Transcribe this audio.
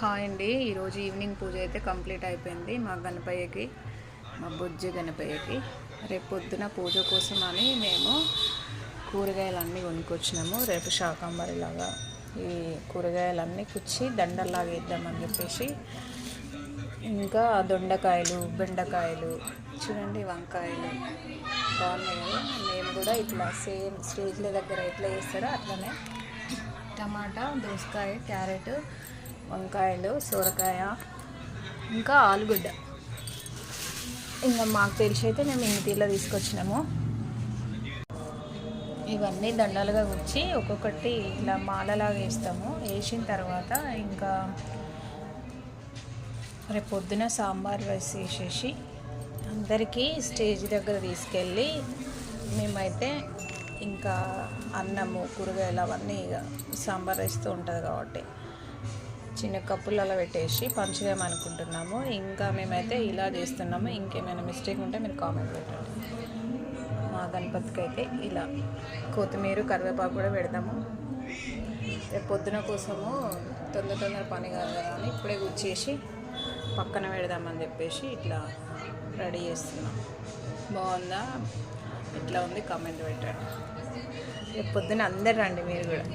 Hi అండి. ఈరోజు evening పూజ అయితే కంప్లీట్ అయిపోయింది మా గణపయ్యకి, మా బుజ్జి గణపయ్యకి. రేపు పొద్దున పూజ కోసం అని మేము కూరగాయలన్నీ కొనుక్కొచ్చినాము. రేపు శాకంబరిలాగా ఈ కూరగాయలన్నీ కుచ్చి దండల్లాగా వేద్దామని చెప్పేసి, ఇంకా దొండకాయలు, బెండకాయలు, చూడండి వంకాయలు బాగున్నాయి కదా. మేము కూడా ఇట్లా సేమ్ స్టేజ్ల దగ్గర ఎట్లా చేస్తారో అట్లనే టమాటా, దోసకాయ, క్యారెట్, వంకాయలు, సొరకాయ, ఇంకా ఆలుగడ్డ. ఇంకా మాకు తెలిసి అయితే మేము ఇంటిలో తీసుకొచ్చినాము. ఇవన్నీ దండాలుగా గుచ్చి ఒక్కొక్కటి ఇలా మాలలాగా వేస్తాము. వేసిన తర్వాత ఇంకా రేపు పొద్దున సాంబార్ రైస్ వేసేసి అందరికీ స్టేజ్ దగ్గర తీసుకెళ్ళి మేమైతే ఇంకా అన్నము, కూరగాయలు అవన్నీ ఇక సాంబార్ రైస్తో ఉంటుంది కాబట్టి చిన్న కప్పులలో పెట్టేసి పంచుదామనుకుంటున్నాము. ఇంకా మేమైతే ఇలా చేస్తున్నాము. ఇంకేమైనా మిస్టేక్ ఉంటే మీరు కామెంట్ పెట్టండి. మా గణపతికి అయితే ఇలా కొత్తిమీర, కరివేపాకు కూడా పెడదాము. రేపు పొద్దున కోసము తొందర పని కాదు కదా అని ఇప్పుడే గుచ్చేసి పక్కన పెడదామని చెప్పేసి ఇట్లా రెడీ చేస్తున్నాం. బాగుందా, ఇట్లా ఉంది కామెంట్ పెట్టండి. రేపు పొద్దున అందరు రండి మీరు కూడా.